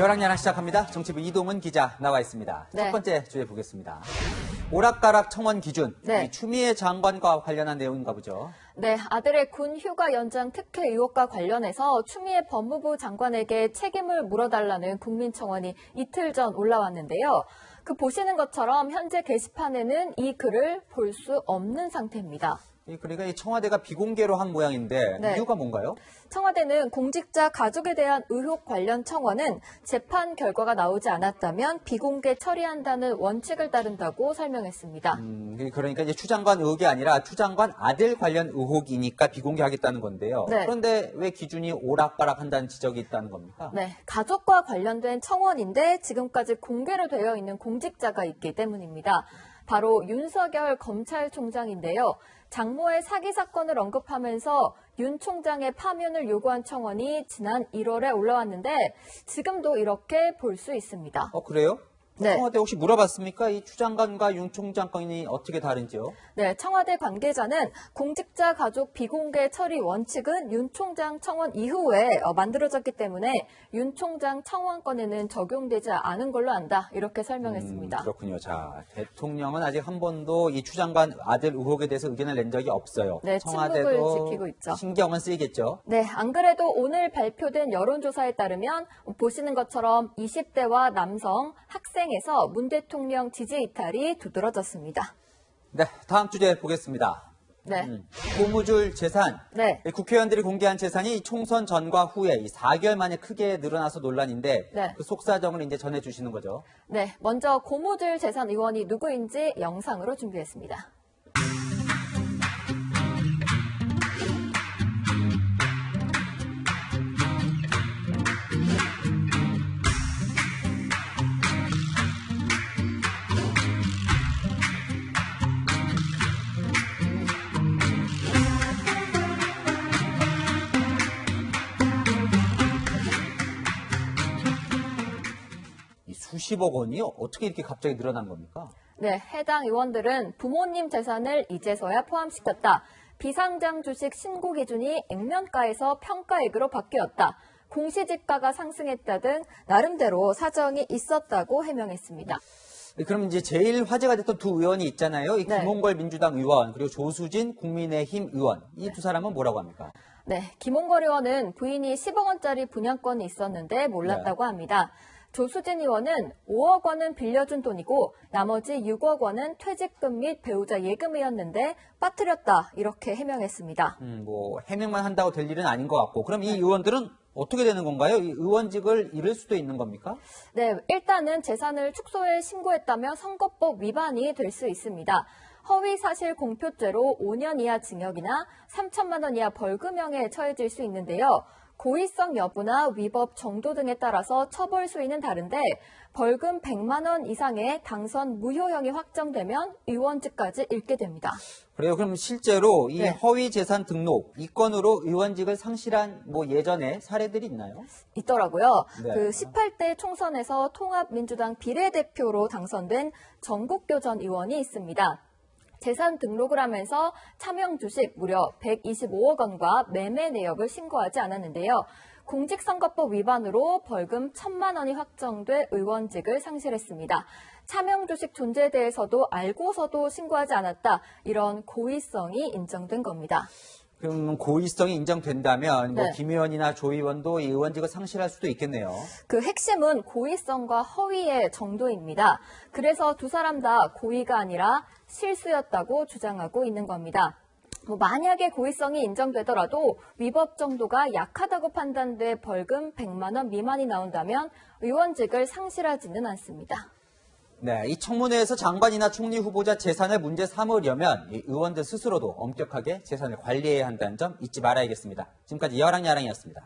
여랑야랑 시작합니다. 정치부 이동은 기자 나와 있습니다. 네. 첫 번째 주제 보겠습니다. 오락가락 청원 기준, 네. 이 추미애 장관과 관련한 내용인가 보죠. 네, 아들의 군 휴가 연장 특혜 의혹과 관련해서 추미애 법무부 장관에게 책임을 물어달라는 국민청원이 이틀 전 올라왔는데요. 보시는 것처럼 현재 게시판에는 이 글을 볼 수 없는 상태입니다. 그러니까 이 청와대가 비공개로 한 모양인데 네. 이유가 뭔가요? 청와대는 공직자 가족에 대한 의혹 관련 청원은 재판 결과가 나오지 않았다면 비공개 처리한다는 원칙을 따른다고 설명했습니다. 그러니까 이제 추 장관 의혹이 아니라 추 장관 아들 관련 의혹이니까 비공개하겠다는 건데요. 네. 그런데 왜 기준이 오락가락한다는 지적이 있다는 겁니까? 네, 가족과 관련된 청원인데 지금까지 공개로 되어 있는 공직자가 있기 때문입니다. 바로 윤석열 검찰총장인데요. 장모의 사기 사건을 언급하면서 윤 총장의 파면을 요구한 청원이 지난 1월에 올라왔는데 지금도 이렇게 볼 수 있습니다. 그래요? 네. 청와대 혹시 물어봤습니까? 이 추 장관과 윤 총장 건이 어떻게 다른지요? 네, 청와대 관계자는 공직자 가족 비공개 처리 원칙은 윤 총장 청원 이후에 만들어졌기 때문에 윤 총장 청원권에는 적용되지 않은 걸로 안다. 이렇게 설명했습니다. 그렇군요. 자, 대통령은 아직 한 번도 이 추 장관 아들 의혹에 대해서 의견을 낸 적이 없어요. 네, 침묵을 지키고 있죠. 신경은 쓰이겠죠. 네, 안 그래도 오늘 발표된 여론조사에 따르면 보시는 것처럼 20대와 남성, 학생에서 문 대통령 지지 이탈이 두드러졌습니다. 네, 다음 주제 보겠습니다. 네. 고무줄 재산. 네. 국회의원들이 공개한 재산이 총선 전과 후에 이 4개월 만에 크게 늘어나서 논란인데 네. 그 속사정을 이제 전해주시는 거죠. 네, 먼저 고무줄 재산 의원이 누구인지 영상으로 준비했습니다. 이 수십억 원이 어떻게 이렇게 갑자기 늘어난 겁니까? 네, 해당 의원들은 부모님 재산을 이제서야 포함시켰다. 비상장 주식 신고 기준이 액면가에서 평가액으로 바뀌었다. 공시지가가 상승했다 등 나름대로 사정이 있었다고 해명했습니다. 그럼 이제 제일 화제가 됐던 두 의원이 있잖아요. 이 네. 김홍걸 민주당 의원 그리고 조수진 국민의힘 의원. 이 두 사람은 뭐라고 합니까? 네, 김홍걸 의원은 부인이 10억 원짜리 분양권이 있었는데 몰랐다고 합니다. 조수진 의원은 5억 원은 빌려준 돈이고 나머지 6억 원은 퇴직금 및 배우자 예금이었는데 빠뜨렸다 이렇게 해명했습니다. 해명만 한다고 될 일은 아닌 것 같고 그럼 이 의원들은 어떻게 되는 건가요? 이 의원직을 잃을 수도 있는 겁니까? 네, 일단은 재산을 축소해 신고했다며 선거법 위반이 될 수 있습니다. 허위 사실 공표죄로 5년 이하 징역이나 3천만 원 이하 벌금형에 처해질 수 있는데요. 고의성 여부나 위법 정도 등에 따라서 처벌 수위는 다른데 벌금 100만 원 이상의 당선 무효형이 확정되면 의원직까지 잃게 됩니다. 그래요. 그럼 실제로 이 네. 허위 재산 등록 이 건으로 의원직을 상실한 예전에 사례들이 있나요? 있더라고요. 네. 18대 총선에서 통합민주당 비례대표로 당선된 정국교 전 의원이 있습니다. 재산 등록을 하면서 차명 주식 무려 125억 원과 매매 내역을 신고하지 않았는데요. 공직선거법 위반으로 벌금 1,000만 원이 확정돼 의원직을 상실했습니다. 차명 주식 존재에 대해서도 알고서도 신고하지 않았다. 이런 고의성이 인정된 겁니다. 그럼 고의성이 인정된다면 네. 김 의원이나 조 의원도 이 의원직을 상실할 수도 있겠네요. 핵심은 고의성과 허위의 정도입니다. 그래서 두 사람 다 고의가 아니라 실수였다고 주장하고 있는 겁니다. 만약에 고의성이 인정되더라도 위법 정도가 약하다고 판단돼 벌금 100만 원 미만이 나온다면 의원직을 상실하지는 않습니다. 네, 이 청문회에서 장관이나 총리 후보자 재산을 문제 삼으려면 이 의원들 스스로도 엄격하게 재산을 관리해야 한다는 점 잊지 말아야겠습니다. 지금까지 여랑야랑이었습니다.